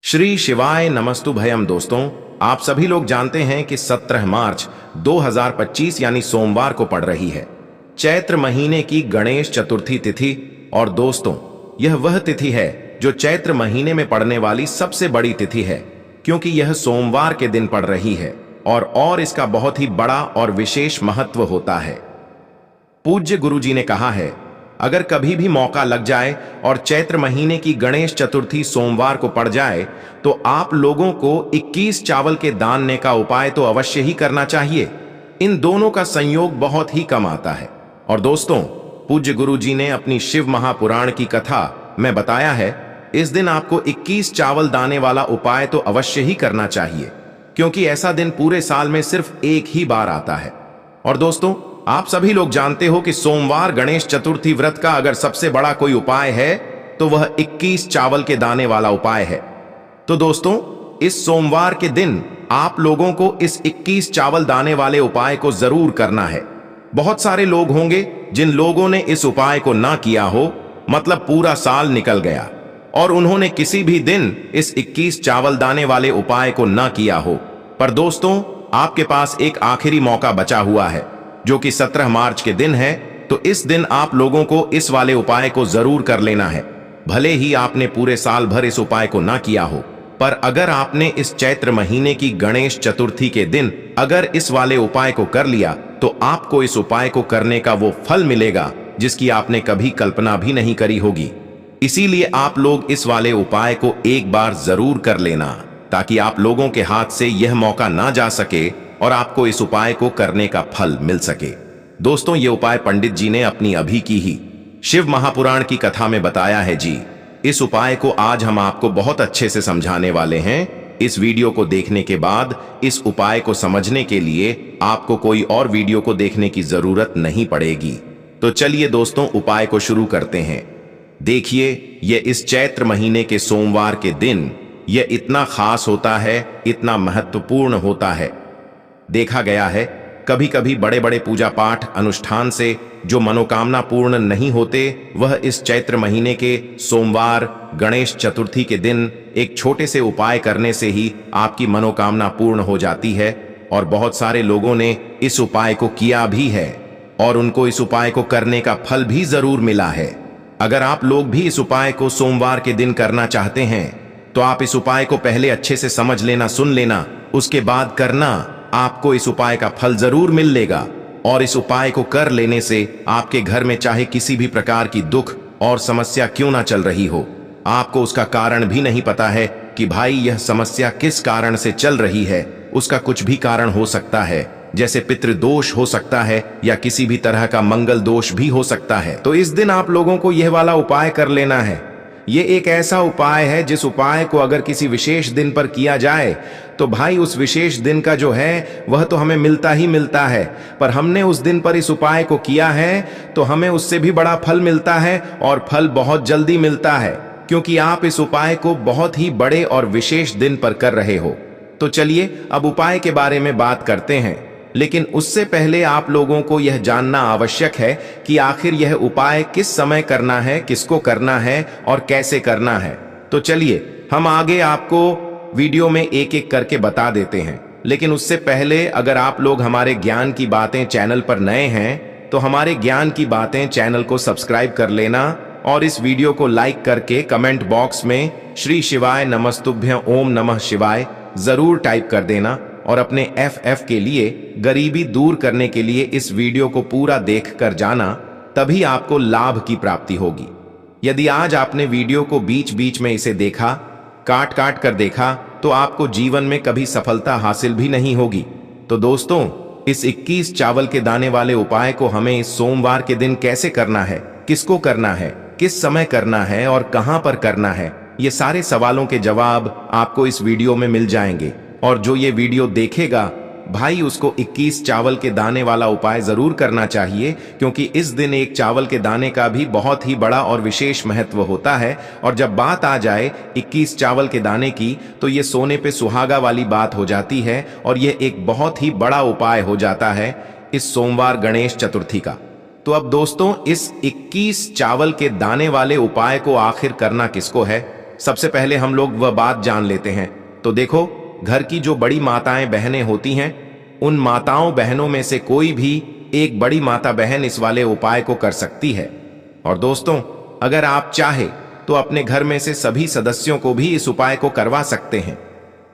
श्री शिवाय नमस्तुभयम। दोस्तों, आप सभी लोग जानते हैं कि 17 मार्च 2025 यानी सोमवार को पड़ रही है चैत्र महीने की गणेश चतुर्थी तिथि। और दोस्तों, यह वह तिथि है जो चैत्र महीने में पड़ने वाली सबसे बड़ी तिथि है, क्योंकि यह सोमवार के दिन पड़ रही है और इसका बहुत ही बड़ा और विशेष महत्व होता है। पूज्य गुरुजी ने कहा है, अगर कभी भी मौका लग जाए और चैत्र महीने की गणेश चतुर्थी सोमवार को पड़ जाए तो आप लोगों को 21 चावल के दान का उपाय तो अवश्य ही करना चाहिए। इन दोनों का संयोग बहुत ही कम आता है। और दोस्तों, पूज्य गुरुजी ने अपनी शिव महापुराण की कथा में बताया है, इस दिन आपको 21 चावल दाने वाला उपाय तो अवश्य ही करना चाहिए, क्योंकि ऐसा दिन पूरे साल में सिर्फ एक ही बार आता है। और दोस्तों, आप सभी लोग जानते हो कि सोमवार गणेश चतुर्थी व्रत का अगर सबसे बड़ा कोई उपाय है तो वह 21 चावल के दाने वाला उपाय है। तो दोस्तों, इस सोमवार के दिन आप लोगों को इस 21 चावल दाने वाले उपाय को जरूर करना है। बहुत सारे लोग होंगे जिन लोगों ने इस उपाय को ना किया हो, मतलब पूरा साल निकल गया और उन्होंने किसी भी दिन इस 21 चावल दाने वाले उपाय को ना किया हो। पर दोस्तों, आपके पास एक आखिरी मौका बचा हुआ है, जो कि 17 मार्च के दिन है। तो इस दिन आप लोगों को इस वाले उपाय को जरूर कर लेना है। भले ही आपने पूरे साल भर इस उपाय को ना किया हो, पर अगर आपने इस चैत्र महीने की गणेश चतुर्थी के दिन अगर इस वाले उपाय को कर लिया तो आपको इस उपाय को करने का वो फल मिलेगा जिसकी आपने कभी कल्पना भी नहीं करी होगी। इसीलिए आप लोग इस वाले उपाय को एक बार जरूर कर लेना, ताकि आप लोगों के हाथ से यह मौका ना जा सके और आपको इस उपाय को करने का फल मिल सके। दोस्तों, ये उपाय पंडित जी ने अपनी अभी की ही शिव महापुराण की कथा में बताया है जी। इस उपाय को आज हम आपको बहुत अच्छे से समझाने वाले हैं। इस वीडियो को देखने के बाद इस उपाय को समझने के लिए आपको कोई और वीडियो को देखने की जरूरत नहीं पड़ेगी। तो चलिए दोस्तों, उपाय को शुरू करते हैं। देखिए, यह इस चैत्र महीने के सोमवार के दिन यह इतना खास होता है, इतना महत्वपूर्ण होता है। देखा गया है, कभी कभी बड़े बड़े पूजा पाठ अनुष्ठान से जो मनोकामना पूर्ण नहीं होते, वह इस चैत्र महीने के सोमवार गणेश चतुर्थी के दिन एक छोटे से उपाय करने से ही आपकी मनोकामना पूर्ण हो जाती है। और बहुत सारे लोगों ने इस उपाय को किया भी है और उनको इस उपाय को करने का फल भी जरूर मिला है। अगर आप लोग भी इस उपाय को सोमवार के दिन करना चाहते हैं तो आप इस उपाय को पहले अच्छे से समझ लेना, सुन लेना, उसके बाद करना। आपको इस उपाय का फल जरूर मिल लेगा। और इस उपाय को कर लेने से आपके घर में चाहे किसी भी प्रकार की दुख और समस्या क्यों ना चल रही हो, आपको उसका कारण भी नहीं पता है कि भाई यह समस्या किस कारण से चल रही है, उसका कुछ भी कारण हो सकता है, जैसे पितृदोष हो सकता है या किसी भी तरह का मंगल दोष भी हो सकता है। तो इस दिन आप लोगों को यह वाला उपाय कर लेना है। ये एक ऐसा उपाय है जिस उपाय को अगर किसी विशेष दिन पर किया जाए तो भाई उस विशेष दिन का जो है वह तो हमें मिलता ही मिलता है, पर हमने उस दिन पर इस उपाय को किया है तो हमें उससे भी बड़ा फल मिलता है और फल बहुत जल्दी मिलता है, क्योंकि आप इस उपाय को बहुत ही बड़े और विशेष दिन पर कर रहे हो। तो चलिए अब उपाय के बारे में बात करते हैं, लेकिन उससे पहले आप लोगों को यह जानना आवश्यक है कि आखिर यह उपाय किस समय करना है, किसको करना है और कैसे करना है। तो चलिए हम आगे आपको वीडियो में एक एक करके बता देते हैं। लेकिन उससे पहले अगर आप लोग हमारे ज्ञान की बातें चैनल पर नए हैं तो हमारे ज्ञान की बातें चैनल को सब्सक्राइब कर लेना और इस वीडियो को लाइक करके कमेंट बॉक्स में श्री शिवाय नमस्तुभ्यं ओम नमः शिवाय जरूर टाइप कर देना। और अपने FF के लिए, गरीबी दूर करने के लिए इस वीडियो को पूरा देख कर जाना, तभी आपको लाभ की प्राप्ति होगी। यदि आज आपने वीडियो को बीच बीच में इसे देखा, काट काट कर देखा, तो आपको जीवन में कभी सफलता हासिल भी नहीं होगी। तो दोस्तों, इस 21 चावल के दाने वाले उपाय को हमें इस सोमवार के दिन कैसे करना है, किसको करना है, किस समय करना है और कहां पर करना है, ये सारे सवालों के जवाब आपको इस वीडियो में मिल जाएंगे। और जो ये वीडियो देखेगा भाई, उसको 21 चावल के दाने वाला उपाय जरूर करना चाहिए, क्योंकि इस दिन एक चावल के दाने का भी बहुत ही बड़ा और विशेष महत्व होता है। और जब बात आ जाए 21 चावल के दाने की, तो ये सोने पे सुहागा वाली बात हो जाती है और ये एक बहुत ही बड़ा उपाय हो जाता है इस सोमवार गणेश चतुर्थी का। तो अब दोस्तों, इस 21 चावल के दाने वाले उपाय को आखिर करना किसको है सबसे पहले हम लोग वह बात जान लेते हैं। तो देखो, घर की जो बड़ी माताएं बहनें होती हैं, उन माताओं बहनों में से कोई भी एक बड़ी माता बहन इस वाले उपाय को कर सकती है। और दोस्तों, अगर आप चाहे तो अपने घर में से सभी सदस्यों को भी इस उपाय को करवा सकते हैं।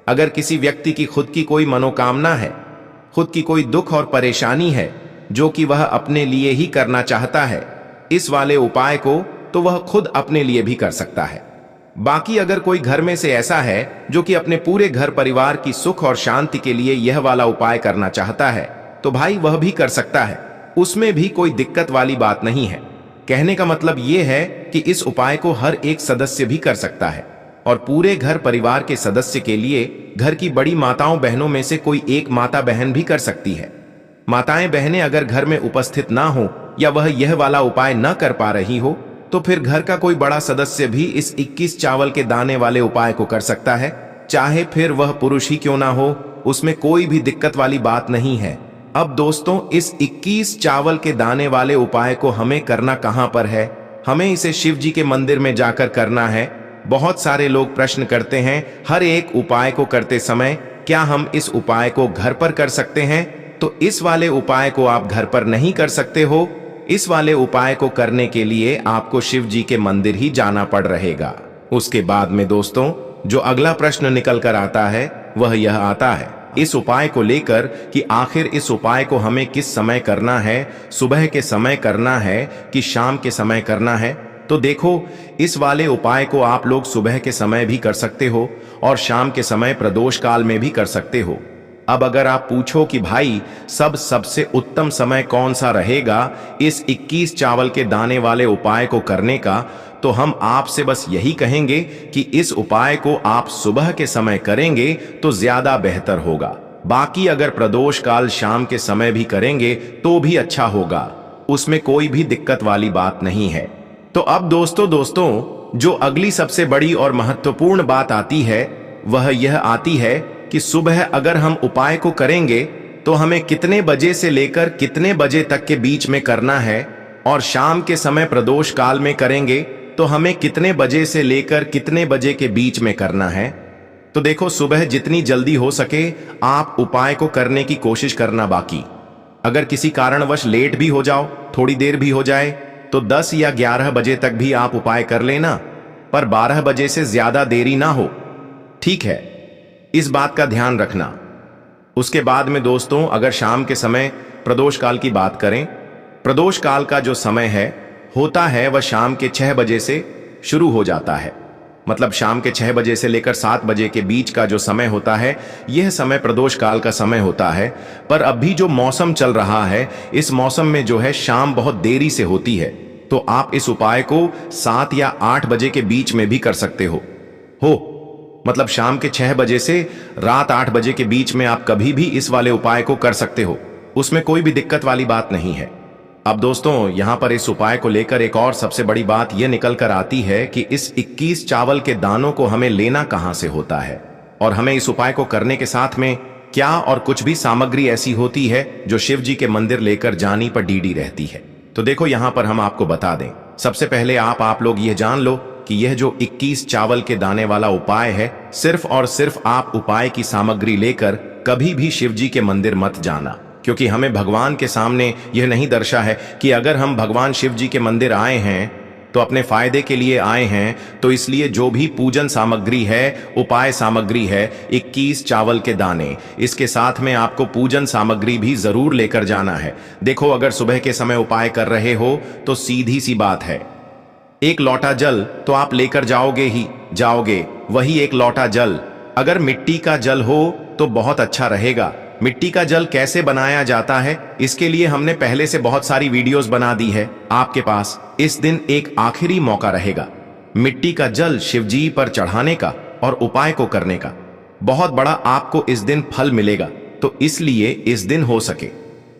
अगर किसी व्यक्ति की खुद की कोई मनोकामना है, खुद की कोई दुख और परेशानी है जो कि वह अपने लिए ही करना चाहता है इस वाले उपाय को, तो वह खुद अपने लिए भी कर सकता है। बाकी अगर कोई घर में से ऐसा है जो कि अपने पूरे घर परिवार की सुख और शांति के लिए यह वाला उपाय करना चाहता है, तो भाई वह भी कर सकता है, उसमें भी कोई दिक्कत वाली बात नहीं है। कहने का मतलब यह है कि इस उपाय को हर एक सदस्य भी कर सकता है और पूरे घर परिवार के सदस्य के लिए घर की बड़ी माताओं बहनों में से कोई एक माता बहन भी कर सकती है। माताएं बहनें अगर घर में उपस्थित ना हो या वह यह वाला उपाय न कर पा रही हो, तो फिर घर का कोई बड़ा सदस्य भी इस 21 चावल के दाने वाले उपाय को कर सकता है, चाहे फिर वह पुरुष ही क्यों ना हो, उसमें कोई भी दिक्कत वाली बात नहीं है। अब दोस्तों, इस 21 चावल के दाने वाले उपाय को हमें करना कहां पर है? हमें इसे शिव जी के मंदिर में जाकर करना है। बहुत सारे लोग प्रश्न करते हैं हर एक उपाय को करते समय, क्या हम इस उपाय को घर पर कर सकते हैं? तो इस वाले उपाय को आप घर पर नहीं कर सकते हो। इस वाले उपाय को करने के लिए आपको शिव जी के मंदिर ही जाना पड़ रहेगा। उसके बाद में दोस्तों, जो अगला प्रश्न निकल कर आता है वह यह आता है इस उपाय को लेकर कि आखिर इस उपाय को हमें किस समय करना है, सुबह के समय करना है कि शाम के समय करना है? तो देखो, इस वाले उपाय को आप लोग सुबह के समय भी कर सकते हो और शाम के समय प्रदोष काल में भी कर सकते हो। अब अगर आप पूछो कि भाई सबसे उत्तम समय कौन सा रहेगा इस 21 चावल के दाने वाले उपाय को करने का, तो हम आपसे बस यही कहेंगे कि इस उपाय को आप सुबह के समय करेंगे तो ज्यादा बेहतर होगा। बाकी अगर प्रदोष काल शाम के समय भी करेंगे तो भी अच्छा होगा, उसमें कोई भी दिक्कत वाली बात नहीं है। तो अब दोस्तों जो अगली सबसे बड़ी और महत्वपूर्ण बात आती है वह यह आती है कि सुबह अगर हम उपाय को करेंगे तो हमें कितने बजे से लेकर कितने बजे तक के बीच में करना है, और शाम के समय प्रदोष काल में करेंगे तो हमें कितने बजे से लेकर कितने बजे के बीच में करना है। तो देखो, सुबह जितनी जल्दी हो सके आप उपाय को करने की कोशिश करना। बाकी अगर किसी कारणवश लेट भी हो जाओ, थोड़ी देर भी हो जाए, तो 10 या 11 बजे तक भी आप उपाय कर लेना, पर 12 बजे से ज्यादा देरी ना हो, ठीक है? इस बात का ध्यान रखना। उसके बाद में दोस्तों, अगर शाम के समय प्रदोष काल की बात करें, प्रदोष काल का जो समय होता है वह शाम के 6 बजे से शुरू हो जाता है। मतलब शाम के 6 बजे से लेकर 7 बजे के बीच का जो समय होता है, यह समय प्रदोष काल का समय होता है। पर अभी जो मौसम चल रहा है, इस मौसम में जो है शाम बहुत देरी से होती है, तो आप इस उपाय को 7 या 8 बजे के बीच में भी कर सकते हो। मतलब शाम के 6 बजे से रात 8 बजे के बीच में आप कभी भी इस वाले उपाय को कर सकते हो, उसमें कोई भी दिक्कत वाली बात नहीं है। अब दोस्तों, यहां पर इस उपाय को लेकर एक और सबसे बड़ी बात यह निकल कर आती है कि इस 21 चावल के दानों को हमें लेना कहां से होता है, और हमें इस उपाय को करने के साथ में क्या और कुछ भी सामग्री ऐसी होती है जो शिव जी के मंदिर लेकर जानी पर डीडी रहती है। तो देखो, यहां पर हम आपको बता दें। सबसे पहले आप लोग यह जान लो कि यह जो 21 चावल के दाने वाला उपाय है, सिर्फ और सिर्फ आप उपाय की सामग्री लेकर कभी भी शिव जी के मंदिर मत जाना, क्योंकि हमें भगवान के सामने यह नहीं दर्शा है कि अगर हम भगवान शिव जी के मंदिर आए हैं तो अपने फायदे के लिए आए हैं, तो इसलिए जो भी पूजन सामग्री है, उपाय सामग्री है, 21 चावल के दाने, इसके साथ में आपको पूजन सामग्री भी जरूर लेकर जाना है। देखो, अगर सुबह के समय उपाय कर रहे हो तो सीधी सी बात है, एक लोटा जल तो आप लेकर जाओगे। वही एक लोटा जल अगर मिट्टी का जल हो तो बहुत अच्छा रहेगा। मिट्टी का जल कैसे बनाया जाता है, इसके लिए हमने पहले से बहुत सारी वीडियोस बना दी है आपके पास। इस दिन एक आखिरी मौका रहेगा मिट्टी का जल शिवजी पर चढ़ाने का और उपाय को करने का। बहुत बड़ा आपको इस दिन फल मिलेगा, तो इसलिए इस दिन हो सके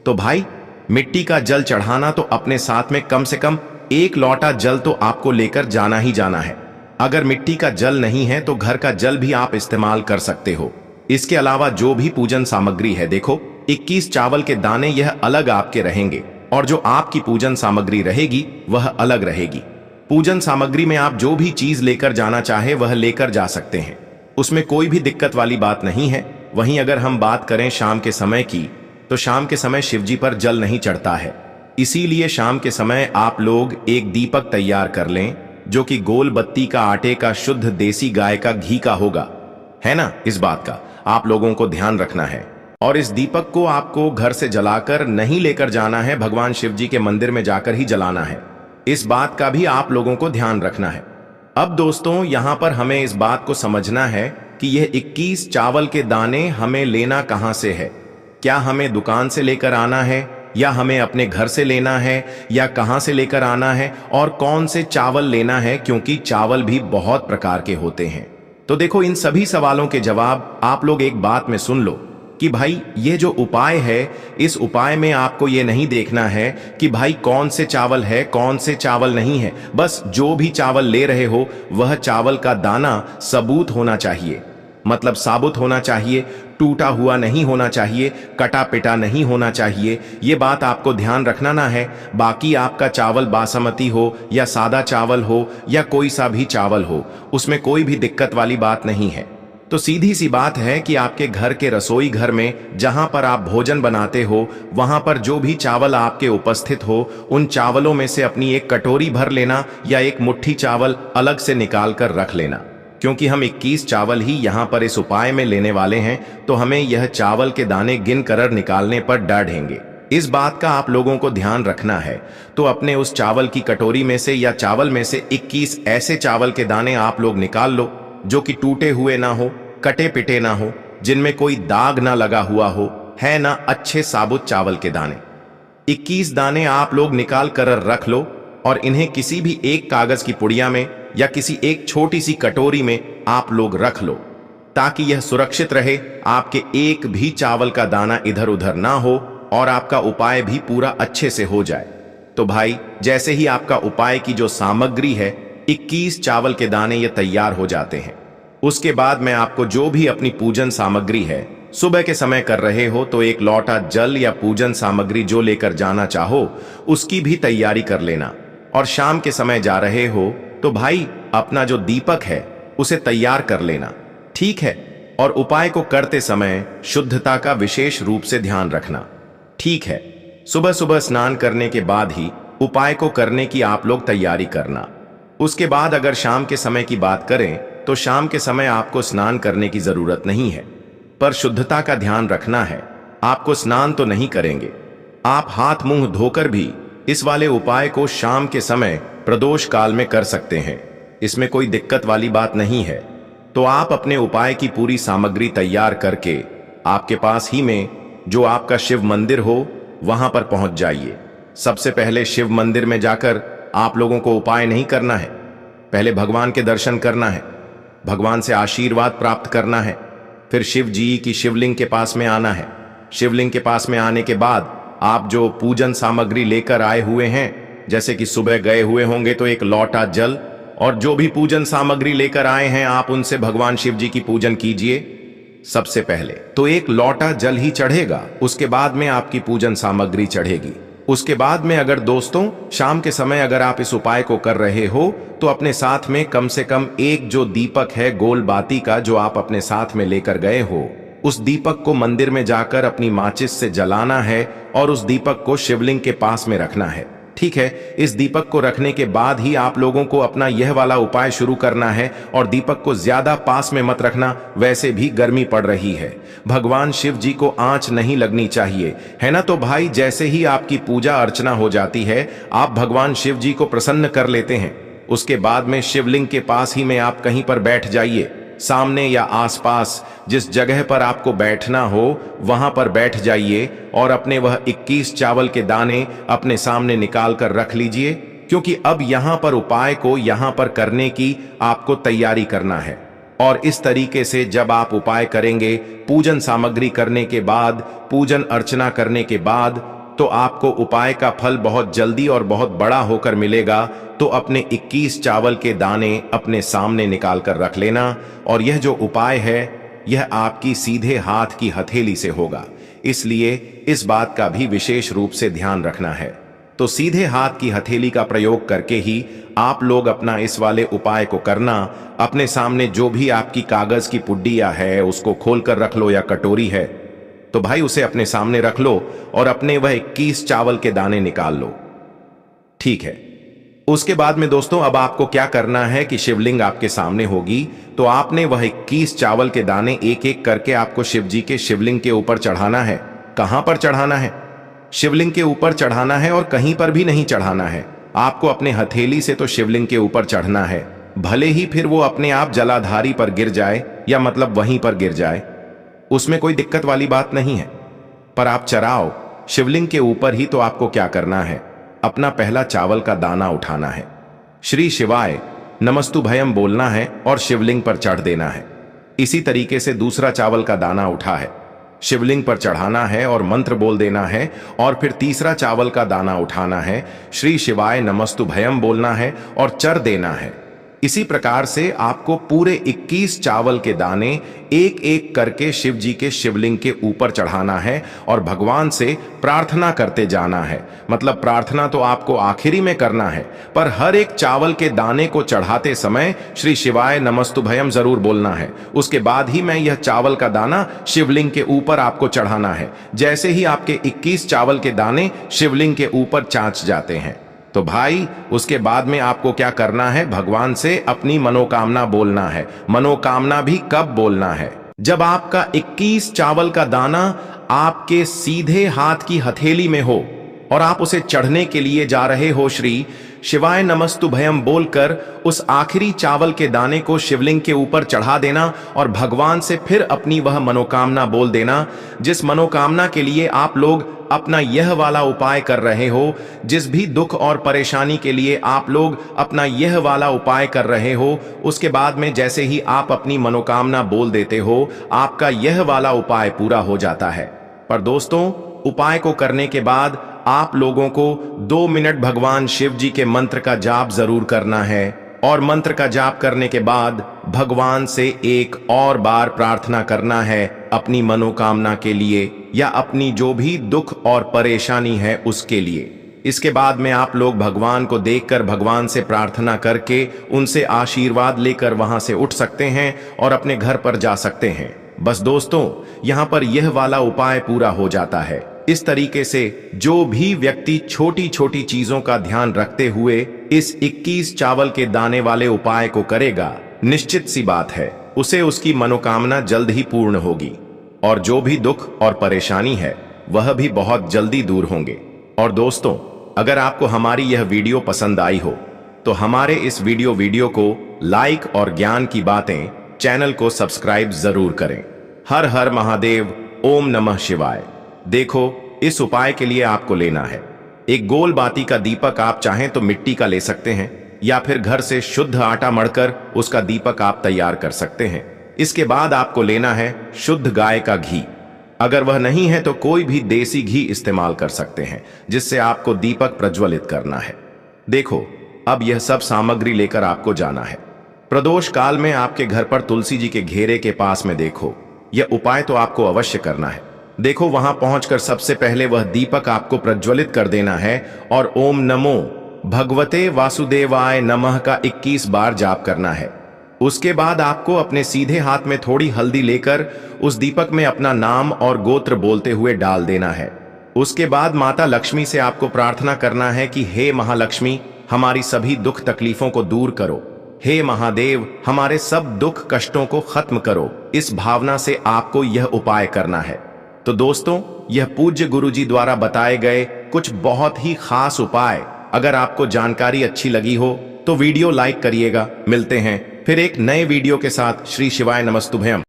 तो भाई मिट्टी का जल चढ़ाना, तो अपने साथ में कम से कम 1 लोटा जल तो आपको लेकर जाना ही जाना है। अगर मिट्टी का जल नहीं है तो घर का जल भी आप इस्तेमाल कर सकते हो। इसके अलावा जो भी पूजन सामग्री है, देखो 21 चावल के दाने यह अलग आपके रहेंगे और जो आपकी पूजन सामग्री रहेगी वह अलग रहेगी। पूजन सामग्री में आप जो भी चीज लेकर जाना चाहे वह लेकर जा सकते हैं, उसमें कोई भी दिक्कत वाली बात नहीं है। वहीं अगर हम बात करें शाम के समय की, तो शाम के समय शिवजी पर जल नहीं चढ़ता है, इसीलिए शाम के समय आप लोग एक दीपक तैयार कर लें जो कि गोल बत्ती का आटे का शुद्ध देसी गाय का घी का होगा, है ना। इस बात का आप लोगों को ध्यान रखना है और इस दीपक को आपको घर से जलाकर नहीं लेकर जाना है, भगवान शिव जी के मंदिर में जाकर ही जलाना है। इस बात का भी आप लोगों को ध्यान रखना है। अब दोस्तों यहां पर हमें इस बात को समझना है कि यह 21 चावल के दाने हमें लेना कहां से है। क्या हमें दुकान से लेकर आना है या हमें अपने घर से लेना है या कहां से लेकर आना है और कौन से चावल लेना है, क्योंकि चावल भी बहुत प्रकार के होते हैं। तो देखो इन सभी सवालों के जवाब आप लोग एक बात में सुन लो कि भाई ये जो उपाय है, इस उपाय में आपको ये नहीं देखना है कि भाई कौन से चावल है कौन से चावल नहीं है। बस जो भी चावल ले रहे हो वह चावल का दाना सबूत होना चाहिए, मतलब साबुत होना चाहिए, टूटा हुआ नहीं होना चाहिए, कटा पिटा नहीं होना चाहिए। ये बात आपको ध्यान रखना ना है। बाकी आपका चावल बासमती हो या सादा चावल हो या कोई सा भी चावल हो, उसमें कोई भी दिक्कत वाली बात नहीं है। तो सीधी सी बात है कि आपके घर के रसोई घर में जहां पर आप भोजन बनाते हो, वहां पर जो भी चावल आपके उपस्थित हो, उन चावलों में से अपनी एक कटोरी भर लेना या एक मुट्ठी चावल अलग से निकाल कर रख लेना। क्योंकि हम 21 चावल ही यहाँ पर इस उपाय में लेने वाले हैं, तो हमें यह चावल के दाने गिन कर निकालने पर डाढ़ेंगे। इस बात का आप लोगों को ध्यान रखना है। तो अपने उस चावल की कटोरी में से या चावल में से 21 ऐसे चावल के दाने आप लोग निकाल लो जो कि टूटे हुए ना हो, कटे पिटे ना हो, जिनमें कोई दाग ना लगा हुआ हो, है ना, अच्छे साबुत चावल के दाने 21 दाने आप लोग निकाल कर रख लो और इन्हें किसी भी एक कागज की पुड़िया में या किसी एक छोटी सी कटोरी में आप लोग रख लो, ताकि यह सुरक्षित रहे, आपके एक भी चावल का दाना इधर उधर ना हो और आपका उपाय भी पूरा अच्छे से हो जाए। तो भाई जैसे ही आपका उपाय की जो सामग्री है 21 चावल के दाने ये तैयार हो जाते हैं, उसके बाद मैं आपको जो भी अपनी पूजन सामग्री है सुबह के समय कर रहे हो तो एक लौटा जल या पूजन सामग्री जो लेकर जाना चाहो उसकी भी तैयारी कर लेना। और शाम के समय जा रहे हो तो भाई अपना जो दीपक है उसे तैयार कर लेना, ठीक है। और उपाय को करते समय शुद्धता का विशेष रूप से ध्यान रखना, ठीक है। सुबह सुबह स्नान करने के बाद ही उपाय को करने की आप लोग तैयारी करना। उसके बाद अगर शाम के समय की बात करें तो शाम के समय आपको स्नान करने की जरूरत नहीं है, पर शुद्धता का ध्यान रखना है। आपको स्नान तो नहीं करेंगे, आप हाथ मुंह धोकर भी इस वाले उपाय को शाम के समय प्रदोष काल में कर सकते हैं, इसमें कोई दिक्कत वाली बात नहीं है। तो आप अपने उपाय की पूरी सामग्री तैयार करके आपके पास ही में जो आपका शिव मंदिर हो वहां पर पहुंच जाइए। सबसे पहले शिव मंदिर में जाकर आप लोगों को उपाय नहीं करना है, पहले भगवान के दर्शन करना है, भगवान से आशीर्वाद प्राप्त करना है, फिर शिव जी की शिवलिंग के पास में आना है। शिवलिंग के पास में आने के बाद आप जो पूजन सामग्री लेकर आए हुए हैं, जैसे कि सुबह गए हुए होंगे तो एक लौटा जल और जो भी पूजन सामग्री लेकर आए हैं आप उनसे भगवान शिव जी की पूजन कीजिए। सबसे पहले तो एक लौटा जल ही चढ़ेगा, उसके बाद में आपकी पूजन सामग्री चढ़ेगी। उसके बाद में अगर दोस्तों शाम के समय अगर आप इस उपाय को कर रहे हो तो अपने साथ में कम से कम एक जो दीपक है गोल बाती का जो आप अपने साथ में लेकर गए हो, उस दीपक को मंदिर में जाकर अपनी माचिस से जलाना है और उस दीपक को शिवलिंग के पास में रखना है, ठीक है। इस दीपक को रखने के बाद ही आप लोगों को अपना यह वाला उपाय शुरू करना है और दीपक को ज्यादा पास में मत रखना, वैसे भी गर्मी पड़ रही है, भगवान शिव जी को आंच नहीं लगनी चाहिए, है ना। तो भाई जैसे ही आपकी पूजा अर्चना हो जाती है आप भगवान शिव जी को प्रसन्न कर लेते हैं, उसके बाद में शिवलिंग के पास ही में आप कहीं पर बैठ जाइए, सामने या आसपास जिस जगह पर आपको बैठना हो वहां पर बैठ जाइए और अपने वह 21 चावल के दाने अपने सामने निकाल कर रख लीजिए, क्योंकि अब यहां पर उपाय को यहां पर करने की आपको तैयारी करना है। और इस तरीके से जब आप उपाय करेंगे, पूजन सामग्री करने के बाद, पूजन अर्चना करने के बाद, तो आपको उपाय का फल बहुत जल्दी और बहुत बड़ा होकर मिलेगा। तो अपने 21 चावल के दाने अपने सामने निकाल कर रख लेना और यह जो उपाय है यह आपकी सीधे हाथ की हथेली से होगा, इसलिए इस बात का भी विशेष रूप से ध्यान रखना है। तो सीधे हाथ की हथेली का प्रयोग करके ही आप लोग अपना इस वाले उपाय को करना। अपने सामने जो भी आपकी कागज की पुड्डिया है उसको खोल कर रख लो, या कटोरी है तो भाई उसे अपने सामने रख लो और अपने वह 21 चावल के दाने निकाल लो। ठीक है, उसके बाद में दोस्तों अब आपको क्या करना है कि शिवलिंग आपके सामने होगी, तो आपने वह 21 चावल के दाने एक एक करके आपको शिव जी के शिवलिंग के ऊपर चढ़ाना है। कहां पर चढ़ाना है? शिवलिंग के ऊपर चढ़ाना है, और कहीं पर भी नहीं चढ़ाना है। आपको अपने हथेली से तो शिवलिंग के ऊपर चढ़ना है, भले ही फिर वो अपने आप जलाधारी पर गिर जाए, या मतलब वहीं पर गिर जाए, उसमें कोई दिक्कत वाली बात नहीं है। पर आप चढ़ाओ शिवलिंग के ऊपर ही। तो आपको क्या करना है, अपना पहला चावल का दाना उठाना है, श्री शिवाय नमस्तुभयम बोलना है और शिवलिंग पर चढ़ देना है। इसी तरीके से दूसरा चावल का दाना उठा है, शिवलिंग पर चढ़ाना है और मंत्र बोल देना है। और फिर तीसरा चावल का दाना उठाना है, श्री शिवाय नमस्तुभयम बोलना है और चढ़ देना है। इसी प्रकार से आपको पूरे 21 चावल के दाने एक एक करके शिव जी के शिवलिंग के ऊपर चढ़ाना है और भगवान से प्रार्थना करते जाना है। मतलब प्रार्थना तो आपको आखिरी में करना है, पर हर एक चावल के दाने को चढ़ाते समय श्री शिवाय नमस्तुभयम जरूर बोलना है। उसके बाद ही मैं यह चावल का दाना शिवलिंग के ऊपर आपको चढ़ाना है। जैसे ही आपके 21 चावल के दाने शिवलिंग के ऊपर चाँच जाते हैं, तो भाई उसके बाद में आपको क्या करना है, भगवान से अपनी मनोकामना बोलना है। मनोकामना भी कब बोलना है? जब आपका 21 चावल का दाना आपके सीधे हाथ की हथेली में हो और आप उसे चढ़ने के लिए जा रहे हो, श्री शिवाय नमस्तुभयम बोलकर उस आखिरी चावल के दाने को शिवलिंग के ऊपर चढ़ा देना और भगवान से फिर अपनी वह मनोकामना बोल देना, जिस मनोकामना के लिए आप लोग अपना यह वाला उपाय कर रहे हो। जिस भी दुख और परेशानी के लिए आप लोग अपना यह वाला उपाय कर रहे हो, उसके बाद में जैसे ही आप अपनी मनोकामना बोल देते हो, आपका यह वाला उपाय पूरा हो जाता है। पर दोस्तों, उपाय को करने के बाद आप लोगों को 2 मिनट भगवान शिव जी के मंत्र का जाप जरूर करना है, और मंत्र का जाप करने के बाद भगवान से एक और बार प्रार्थना करना है अपनी मनोकामना के लिए, या अपनी जो भी दुख और परेशानी है उसके लिए। इसके बाद में आप लोग भगवान को देखकर भगवान से प्रार्थना करके उनसे आशीर्वाद लेकर वहां से उठ सकते हैं और अपने घर पर जा सकते हैं। बस दोस्तों, यहां पर यह वाला उपाय पूरा हो जाता है। इस तरीके से जो भी व्यक्ति छोटी छोटी चीजों का ध्यान रखते हुए इस 21 चावल के दाने वाले उपाय को करेगा, निश्चित सी बात है उसे उसकी मनोकामना जल्द ही पूर्ण होगी, और जो भी दुख और परेशानी है वह भी बहुत जल्दी दूर होंगे। और दोस्तों, अगर आपको हमारी यह वीडियो पसंद आई हो तो हमारे इस वीडियो को लाइक और ज्ञान की बातें चैनल को सब्सक्राइब जरूर करें। हर हर महादेव, ओम नमः शिवाय। देखो, इस उपाय के लिए आपको लेना है एक गोल बाती का दीपक। आप चाहें तो मिट्टी का ले सकते हैं, या फिर घर से शुद्ध आटा मढ़कर उसका दीपक आप तैयार कर सकते हैं। इसके बाद आपको लेना है शुद्ध गाय का घी। अगर वह नहीं है तो कोई भी देसी घी इस्तेमाल कर सकते हैं, जिससे आपको दीपक प्रज्वलित करना है। देखो, अब यह सब सामग्री लेकर आपको जाना है। प्रदोष काल में आपके घर पर तुलसी जी के घेरे के पास में देखो, यह उपाय तो आपको अवश्य करना है। देखो, वहां पहुंचकर सबसे पहले वह दीपक आपको प्रज्वलित कर देना है और ओम नमो भगवते वासुदेवाय नमः का 21 बार जाप करना है। उसके बाद आपको अपने सीधे हाथ में थोड़ी हल्दी लेकर उस दीपक में अपना नाम और गोत्र बोलते हुए डाल देना है। उसके बाद माता लक्ष्मी से आपको प्रार्थना करना है कि हे महालक्ष्मी, हमारी सभी दुख तकलीफों को दूर करो। हे महादेव, हमारे सब दुख कष्टों को खत्म करो। इस भावना से आपको यह उपाय करना है। तो दोस्तों, यह पूज्य गुरुजी द्वारा बताए गए कुछ बहुत ही खास उपाय। अगर आपको जानकारी अच्छी लगी हो तो वीडियो लाइक करिएगा। मिलते हैं फिर एक नए वीडियो के साथ। श्री शिवाय नमस्तुभयम।